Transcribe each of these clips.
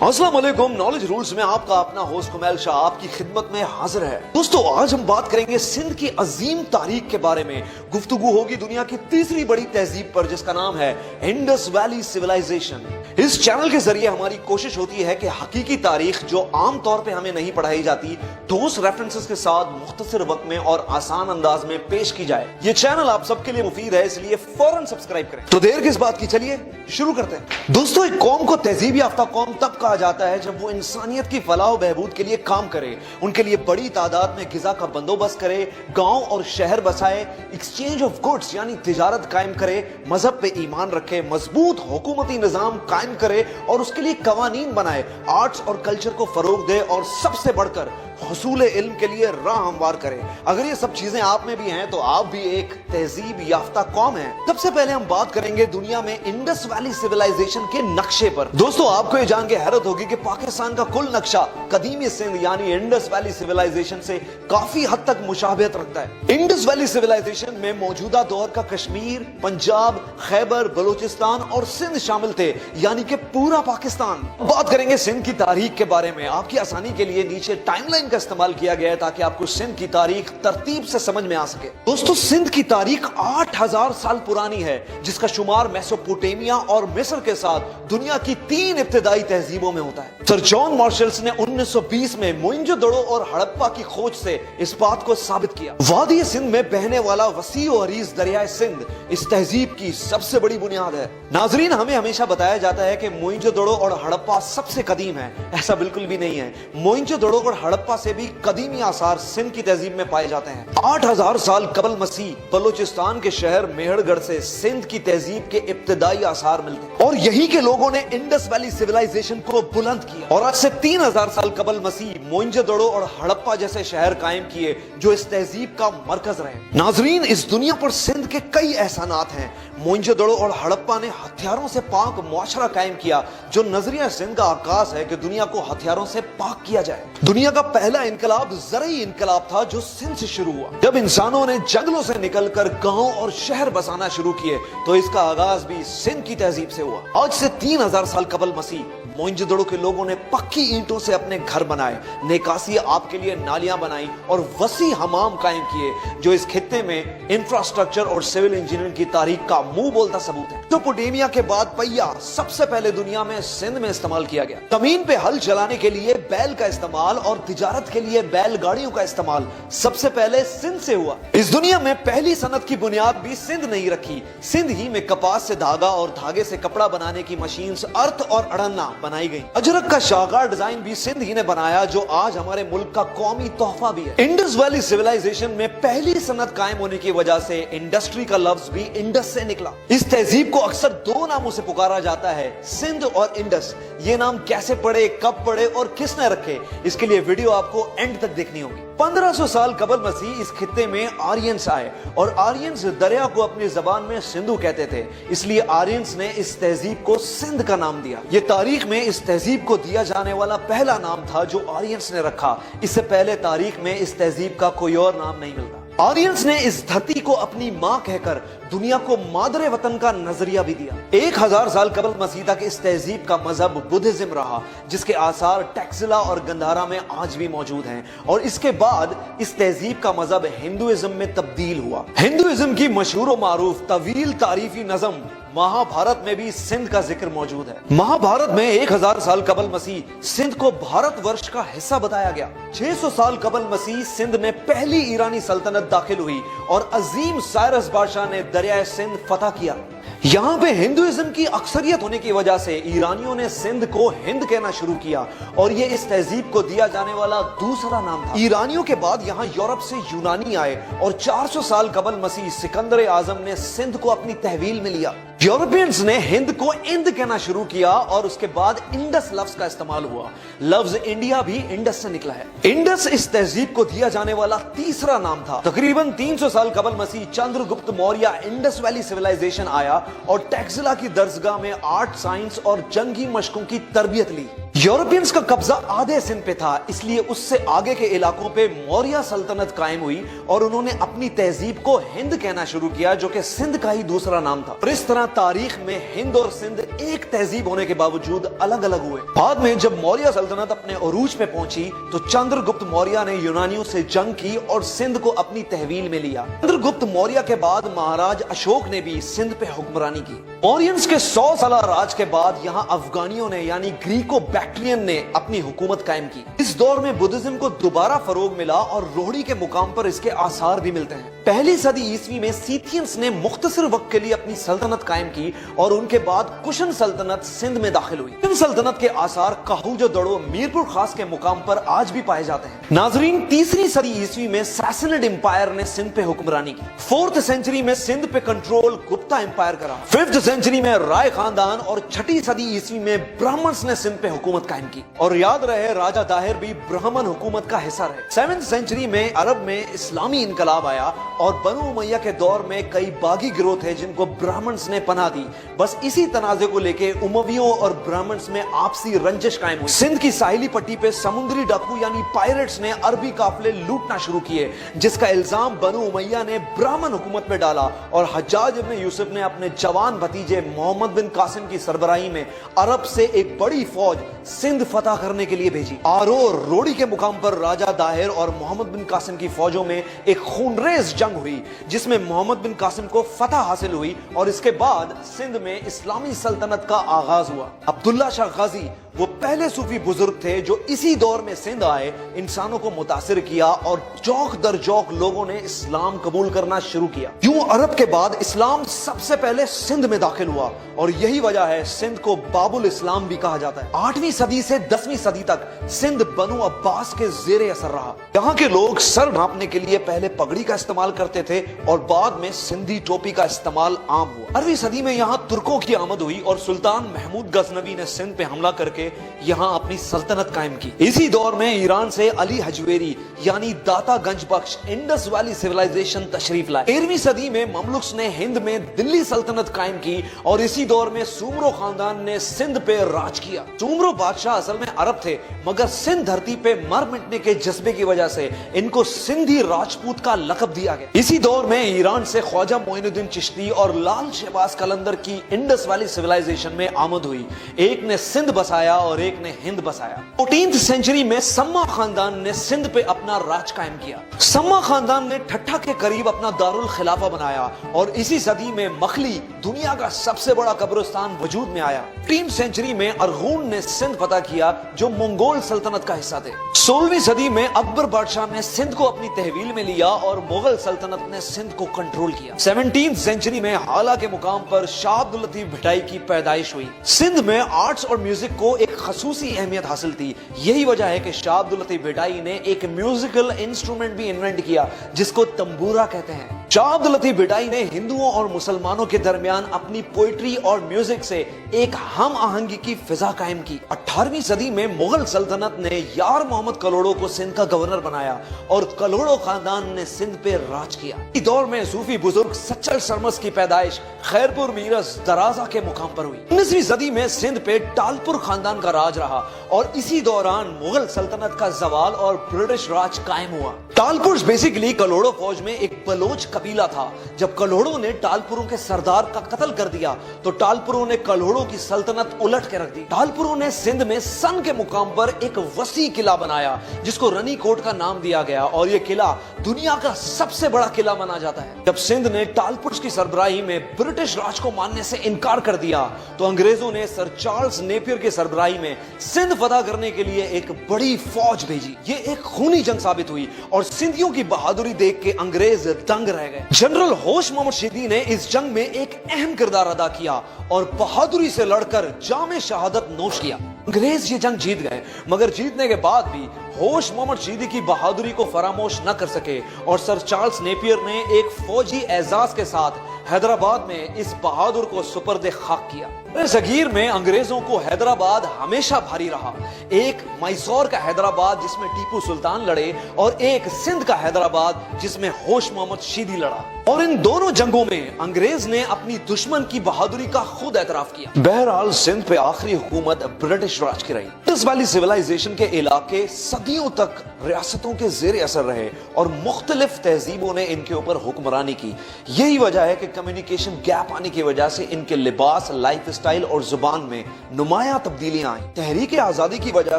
अस्सलाम वालेकुम। Knowledge rules में आपका अपना होस्ट कुमैल शाह आपकी खिदमत में हाजिर है। दोस्तों, आज हम बात करेंगे सिंध की अजीम तारीख के बारे में। गुफ्तगू होगी दुनिया की तीसरी बड़ी तहजीब पर, जिसका नाम है इंडस वैली सिविलाइजेशन। इस चैनल के जरिए हमारी कोशिश होती है कि हकीकी तारीख जो आम तौर पे हमें नहीं पढ़ाई जाती, ठोस रेफरेंसेस के साथ मुख्तसर वक्त में और आसान अंदाज में पेश की जाए। ये चैनल आप सबके लिए मुफीद है, इसलिए फौरन सब्सक्राइब करें। तो देर किस बात की, चलिए शुरू करते हैं। दोस्तों, एक कौम को तहजीब याफ्ता कौम तब कहा जाता है जब वो इंसानियत की फलाह बहबूद के लिए काम करे, उनके लिए बड़ी तादाद में गिज़ा का बंदोबस्त करे, गांव और शहर बसाए, एक्सचेंज ऑफ गुड्स यानी तिजारत कायम करे, मजहब पे ईमान रखे, मजबूत हुकूमती निजाम कायम करे और उसके लिए कवानीन बनाए, आर्ट्स और कल्चर को फरोग दे और सबसे बढ़कर हुसूल इल्म के लिए राह हमवार करे। अगर ये सब चीजें आप में भी हैं तो आप भी एक तहजीब याफ्ता कौम हैं। सबसे पहले हम बात करेंगे दुनिया में इंडस वैली सिविलाइजेशन के नक्शे पर। दोस्तों, आपको ये जान के हैरत होगी कि पाकिस्तान का कुल नक्शा कदीमी सिंध यानी इंडस वैली सिविलाइजेशन से काफी हद तक मुशाबहत रखता है। इंडस वैली सिविलाइजेशन में मौजूदा दौर का कश्मीर, पंजाब, खैबर, बलूचिस्तान और सिंध शामिल थे, यानी कि पूरा पाकिस्तान। बात करेंगे सिंध की तारीख के बारे में। आपकी आसानी के लिए नीचे टाइमलाइन का इस्तेमाल किया गया है ताकि आपको सिंध की तारीख तरतीब से समझ में आ सके। दोस्तों, सिंध की तारीख 8000 साल पुरानी है, जिसका शुमार मेसोपोटामिया और मिस्र के साथ दुनिया की 3 इब्तिदाई तहजीबों में होता है। सर जॉन मार्शल्स ने 1920 में मोइंजोदड़ो और हड़प्पा की खोज से इस बात को साबित किया। वादी सिंध में बहने वाला वसी और अरीज दरियाए सिंध इस तहजीब की सबसे बड़ी बुनियाद है। नाजरीन, हमें हमेशा बताया जाता है कि मोइंजोदड़ो और हड़प्पा सबसे कदीम है। ऐसा बिल्कुल भी नहीं है। मोइंजोदड़ो और हड़प्पा से भी कदीमी आसार सिंध की तहजीब में पाए जाते हैं। 8000 साल कबल मसीह बलूचिस्तान के शहर मेहरगढ़ से सिंध की तहजीब के इब्तिदाई आसार मिलते हैं और यही के लोगों ने इंडस वैली सिविलाइजेशन को बुलंद किया। और आज से 3000 साल कबल मसीह मोइंजोदड़ो और हड़प्पा जैसे शहर कायम किए जो इस तहजीब का मरकज रहे। नाजरीन, इस दुनिया पर सिंध के कई एहसानात हैं। मोइंजोदड़ो और हड़प्पा ने हथियारों से पाक मुआशरा कायम किया, जो नजरिया सिंध का आकाश है कि दुनिया को हथियारों से पाक किया जाए। दुनिया का पहला इनकलाब ज़रई इनकलाब था जो सिंध से शुरू हुआ। जब इंसानों ने जंगलों से निकलकर गांव और शहर बसाना शुरू किए तो इसका आगाज भी सिंध की तहजीब से हुआ। आज से 3000 साल कबल मसीह मोइंजोदड़ो के लोगों ने पक्की ईंटों से अपने घर बनाए, नेकासी आपके लिए नालियां बनाई और वसी हमाम कायम किए, जो इस खित्ते में इंफ्रास्ट्रक्चर और सिविल इंजीनियरिंग की तारीख का मुंह बोलता सबूत है। मेसोपोटामिया के बाद पहिया सबसे पहले दुनिया में सिंध में इस्तेमाल किया गया। जमीन पे हल चलाने के लिए बैल का इस्तेमाल और तिजारत के लिए बैलगाड़ियों का इस्तेमाल सबसे पहले सिंध से हुआ। इस दुनिया में पहली सनत की बुनियाद भी सिंध नहीं रखी। सिंध ही में कपास से धागा और धागे से कपड़ा बनाने की मशीन अर्थ और अड़न्ना बनाई गई। अजरक का शाहकार डिजाइन भी सिंध ही ने बनाया, जो आज हमारे मुल्क का कौमी तोहफा भी है। इंडस वैली सिविलाइजेशन में पहली सनत कायम होने की वजह से इंडस्ट्री का लफ्ज भी इंडस से निकला। इस तहजीब को अक्सर 2 नामों से पुकारा जाता है, सिंध और इंडस। ये नाम कैसे पड़े, कब पड़े और किसने रखे, इसके लिए वीडियो आपको एंड तक देखनी होगी। 1500 साल कबल मसीह इस खित्ते में आर्यंस आए और आर्यंस दरिया को अपनी जबान में सिंधु कहते थे, इसलिए आर्यंस ने इस तहजीब को सिंध का नाम दिया। ये तारीख में इस तहजीब को दिया जाने वाला पहला नाम था जो आर्यंस ने रखा। इससे पहले तारीख में इस तहजीब का कोई और नाम नहीं मिलता। आर्यंस ने इस धरती को अपनी मां कहकर दुनिया को मादरे वतन का नजरिया भी दिया। 1000 साल कबल मसीह तक इस तहजीब का मजहब बुद्धिज्म रहा, जिसके आसार टैक्सिला और गंधारा में आज भी मौजूद हैं। और इसके बाद इस तहजीब का मजहब हिंदुइज्म में तब्दील हुआ। हिंदुइज्म की मशहूर और मारूफ तवील तारीफी नज़म महाभारत में भी सिंध का जिक्र मौजूद है। महाभारत में 1000 साल कबल मसीह सिंध को भारतवर्ष का हिस्सा बताया गया। 600 साल कबल मसीह सिंध में पहली ईरानी सल्तनत दाखिल हुई और अजीम साइरस बादशाह ने दरियाए सिंध फतह किया। यहाँ पे हिंदुइज्म की अक्सरियत होने की वजह से ईरानियों ने सिंध को हिंद कहना शुरू किया और ये इस तहजीब को दिया जाने वाला दूसरा नाम था। ईरानियों के बाद यहाँ यूरोप से यूनानी आए और 400 साल कबल मसीह सिकंदर आजम ने सिंध को अपनी तहवील में लिया। यूरोपियंस ने हिंद को इंद कहना शुरू किया और उसके बाद इंडस लफ्ज का इस्तेमाल हुआ। लफ्ज इंडिया भी इंडस से निकला है। इंडस इस तहजीब को दिया जाने वाला तीसरा नाम था। तकरीबन 300 साल कबल मसीह चंद्रगुप्त मौर्य इंडस वैली सिविलाइजेशन आया और टैक्सिला की दरसगाह में आर्ट, साइंस और जंगी मशकों की तरबियत ली। यूरोपियंस का कब्जा आधे सिंध पे था, इसलिए उससे आगे के इलाकों पे मौर्य सल्तनत कायम हुई और उन्होंने अपनी तहजीब को हिंद कहना शुरू किया, जो कि सिंध का ही दूसरा नाम था। और इस तरह तारीख में हिंद और सिंध एक तहजीब होने के बावजूद अलग अलग हुए। बाद में जब मौर्य सल्तनत अपने अरूज पे पहुंची तो चंद्रगुप्त मौर्य ने यूनानियों से जंग की और सिंध को अपनी तहवील में लिया। चंद्रगुप्त मौर्य के बाद महाराज अशोक ने भी सिंध पे हुक्मरानी की। मौर्यंस के 100 साल राज के बाद यहाँ अफगानियों ने यानी ग्रीको बैक्ट्रियन ने अपनी हुकूमत कायम की। इस दौर में बुद्धिज्म को दोबारा फरोग मिला और रोहड़ी के मुकाम पर इसके आसार भी मिलते हैं। पहली सदी ईस्वी में सीथियंस ने मुख्तसर वक्त के लिए अपनी सल्तनत कायम की और उनके बाद कुशन सल्तनत सिंध में दाखिल हुई। कुशन सल्तनत के आसार काहूजो दड़ो मीरपुर खास के मुकाम पर आज भी पाए जाते हैं। नाजरीन, तीसरी सदी ईस्वी में सैसनिड एम्पायर ने सिंध पे हुक्मरानी की। 4th सेंचुरी में सिंध पे कंट्रोल गुप्ता एम्पायर करा। 5th सेंचुरी में राय खानदान और 6ठी सदी ईस्वी में ब्राह्मण्स ने सिंध पे हुकूमत कायम की। और याद रहे, राजा दाहिर भी ब्राह्मण हुकूमत का हिस्सा रहे। 7th सेंचुरी में अरब में इस्लामी इनकलाब आया और बनु उमैया के दौर में कई बागी गिरोह थे जिनको ब्राह्मण्स ने पनाह दी। बस इसी तनाजे को लेके उमवियों और ब्राह्मण्स में आपसी रंजिश कायम हुई। सिंध की साहिली पट्टी पे समुद्री डाकू यानी पायरेट्स ने अरबी काफिले लूटना शुरू किए, जिसका इल्जाम बनु उमैया ने ब्राह्मण हुकूमत पे डाला और हज्जाज इब्न यूसुफ ने अपने जवान भतीजे मोहम्मद बिन कासिम की सरबराही में अरब से एक बड़ी फौज सिंध फतह करने के लिए भेजी। आरोर रोड़ी के मुकाम पर राजा दाहिर और मोहम्मद बिन कासिम की फौजों में एक खूनरेज जंग हुई, जिसमें मोहम्मद बिन कासिम को फतह हासिल हुई और इसके बाद सिंध में इस्लामी सल्तनत का आगाज हुआ। अब्दुल्ला शाह गाजी वो पहले सूफी बुजुर्ग थे जो इसी दौर में सिंध आए, इंसानों को मुतासिर किया और चौक दर चौक लोगों ने इस्लाम कबूल करना शुरू किया। यूं अरब के बाद इस्लाम सबसे पहले सिंध में दाखिल हुआ और यही वजह है सिंध को बाबुल इस्लाम भी कहा जाता है। 8वीं सदी से 10वीं सदी तक सिंध बनु अब्बास के जेरे असर रहा। यहाँ के लोग सर ढांपने के लिए पहले पगड़ी का इस्तेमाल करते थे और बाद में सिंधी टोपी का इस्तेमाल आम हुआ। 8वीं सदी में यहाँ तुर्कों की आमद हुई और सुल्तान महमूद गजनवी ने सिंध पे हमला करके यहाँ अपनी सल्तनत कायम की। इसी दौर में ईरान से अली हजवेरी यानी दाता गंज बख्श इंडस वैली सिविलाइजेशन तशरीफ लाए। 13वीं सदी में ममलुक्स ने हिंद में दिल्ली सल्तनत कायम की और इसी दौर में सुमरो खानदान ने सिंध पे राज किया। सुमरो बादशाह असल में अरब थे, मगर सिंध धरती पे मर मिटने के जज्बे की वजह से इनको सिंधी राजपूत का लकब दिया गया। इसी दौर में ईरान से ख्वाजा मोइनुद्दीन चिश्ती और लाल शहबाज कलंदर की इंडस वैली सिविलाइजेशन में आमद हुई। एक ने सिंध बसाया और एक ने हिंद बसाया। 14th सेंचुरी में सम्मा खानदान ने सिंध पे अपना राज कायम किया। सम्मा खानदान ने ठट्ठा के करीब अपना दारुल खिलाफा बनाया और इसी सदी में मखली दुनिया का सबसे बड़ा कब्रिस्तान वजूद में आया। 15th सेंचुरी में अरगून ने सिंध फतह किया जो मंगोल सल्तनत का हिस्सा थे। 16वीं सदी में अकबर बादशाह ने सिंध को अपनी तहवील में लिया और मुगल सल्तनत ने सिंध को कंट्रोल किया। 17th सेंचुरी में हाला के मुकाम पर शाह अब्दुल लतीफ भिटाई की पैदाइश हुई। सिंध में आर्ट्स और म्यूजिक को एक खसूसी अहमियत हासिल थी। यही वजह है कि शाह अब्दुल लतीफ भिटाई ने एक म्यूजिकल इंस्ट्रूमेंट भी इन्वेंट किया जिसको तंबूरा कहते हैं। शाह अब्दुल लतीफ भिटाई ने हिंदुओं और मुसलमानों के दरमियान अपनी पोइट्री और म्यूजिक से एक हम आहंगी की फिजा कायम की। 18वीं सदी में मुगल सल्तनत ने यार मोहम्मद कलोड़ो को सिंध का गवर्नर बनाया और कलोड़ो खानदान ने सिंध पे राज किया। इस दौर में सूफी बुजुर्ग सच्चल सरमस की पैदाइश खैरपुर मीरस दराजा के मुकाम पर हुई। 19वीं सदी में सिंध पे टालपुर खानदान का राज रहा और इसी दौरान मुगल सल्तनत का जवाल और ब्रिटिश राज कायम हुआ। टालपुर बेसिकली कलोड़ो फौज में एक बलोच कबीला था। जब कलोड़ों ने टालपुरों के सरदार का कत्ल कर दिया तो टालपुरों ने कलोड़ों की सल्तनत उलट के रख दी। टालपुरों ने सिंध में सन के मुकाम पर एक वसी किला बनाया जिसको रनी कोट का नाम दिया गया और यह किला दुनिया का सबसे बड़ा किला माना जाता है। जब सिंध ने टालपुर की सरबराही में ब्रिटिश राज को मानने से इनकार कर दिया तो अंग्रेजों ने सर चार्ल्स नेपियर की सरबराही में सिंध फतह करने के लिए एक बड़ी फौज भेजी। ये एक खूनी जंग साबित हुई और सिंधियों की बहादुरी देख के अंग्रेज दंग रह गए। जनरल होश मोहम्मद शिदी ने इस जंग में एक अहम किरदार अदा किया और बहादुरी से लड़कर जामे शहादत नोश किया। अंग्रेज ये जंग जीत गए, मगर जीतने के बाद भी होश मोहम्मद शीदी की बहादुरी को फरामोश न कर सके और सर चार्ल्स नेपियर ने एक फौजी एजाज के साथ हैदराबाद में इस बहादुर को सुपर्द खाक किया। जगीर में अंग्रेजों को हैदराबाद हमेशा भारी रहा। एक मैसूर का हैदराबाद जिसमें टीपू सुल्तान लड़े और एक सिंध का हैदराबाद जिसमें होश मोहम्मद शीदी लड़ा, और इन दोनों जंगों में अंग्रेज ने अपनी दुश्मन की बहादुरी का खुद एतराफ किया। बहरहाल सिंध पे आखिरी हुकूमत ब्रिटिश राज की रही। इंडस वैली सिविलाइजेशन के इलाके सदियों तक रियासतों के जेर असर रहे और मुख्तलिफ तहजीबों ने इनके ऊपर हुक्मरानी की। यही वजह है कि कम्युनिकेशन गैप आने की वजह से इनके लिबास, लाइफ स्टाइल और जुबान में नुमायां तब्दीलियां आई। तहरीक आजादी की वजह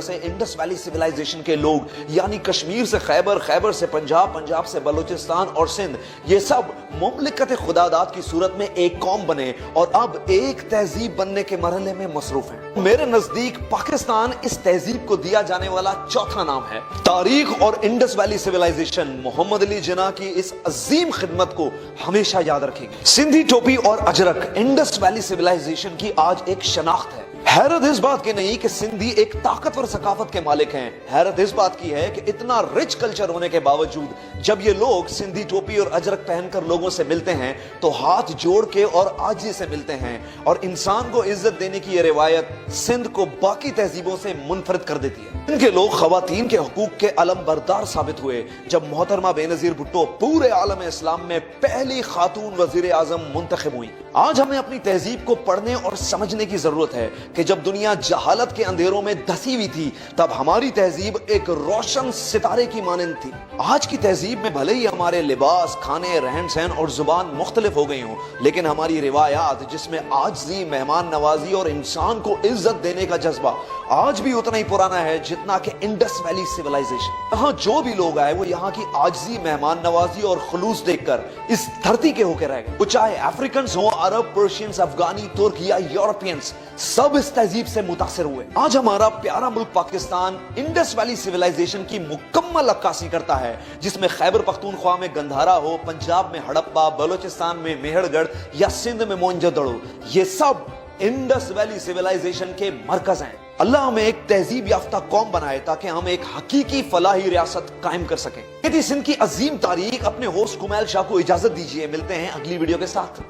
से इंडस वैली सिविलाइजेशन के लोग यानी कश्मीर से खैबर, खैबर से पंजाब, पंजाब से बलूचिस्तान और सिंध, ये सब मुमलिकत खुदादात की सूरत में एक कौम बने और अब एक तहजीब बनने के मरहले में मसरूफ हैं। मेरे नजदीक पाकिस्तान इस तहजीब को दिया जाने वाला चौथा नाम है। तारीख और इंडस वैली सिविलाइजेशन मोहम्मद अली जिन्ना की इस अजीम खिदमत को हमेशा याद रखेगी। सिंधी टोपी और अजरक इंडस वैली सिविलाइजेशन की आज एक शनाख्त है। हैरत इस बात की नहीं कि सिंधी एक ताकतवर सकाफत के मालिक हैं, हैरत इस बात की है कि इतना रिच कल्चर होने के बावजूद जब ये लोग सिंधी टोपी और अजरक पहनकर लोगों से मिलते हैं तो हाथ जोड़ के और आजी से मिलते हैं, और इंसान को इज्जत देने की ये रिवायत सिंध को बाकी तहजीबों से मुनफरिद कर देती है। इनके लोग खवातीन के हुकूक के अलम बरदार साबित हुए जब मोहतरमा बेनजीर भुट्टो पूरे आलम इस्लाम में पहली खातून वजीर आजम मुंतखब हुई। आज हमें अपनी तहजीब को पढ़ने और समझने की जरूरत है कि जब दुनिया जहालत के अंधेरों में धसी हुई थी तब हमारी तहजीब एक रोशन सितारे की मानंद थी। आज की तहजीब में भले ही हमारे लिबास, खाने, रहन सहन और जुबान मुख्तलिफ हो गई हों, लेकिन हमारी रिवायात जिसमें आजिज़ी, मेहमान नवाजी और इंसान को इज्जत देने का जज्बा आज भी उतना ही पुराना है जितना कि इंडस वैली सिविलाइजेशन। यहाँ जो भी लोग आए वो यहाँ की आजिज़ी, मेहमान नवाजी और खुलूस देखकर इस धरती के होकर रह गए। वो चाहे अफ्रीकन हो, अरब, पर्शियंस, अफगानी, तुर्क या यूरोपियंस, सब इस तहजीब से मुतासिर हुए। आज हमारा प्यारा मुल्क पाकिस्तान इंडस वैली सिविलाइजेशन की मुकम्मल अक्कासी करता है, जिसमें खैबर पख्तूनख्वा में गंधारा हो, पंजाब में हड़प्पा, बलूचिस्तान में मेहरगढ़ या सिंध में मोइंजोदड़ो, ये सब इंडस वैली सिविलाइजेशन के मरकज हैं। अल्लाह हमें एक तहजीब याफ्ता कौम बनाए ताकि हम एक हकीकी फलाही रियासत कायम कर सकें। सिंध की अजीम तारीख अपने होस्ट कुमैल शाह को इजाजत दीजिए। मिलते हैं अगली वीडियो के साथ।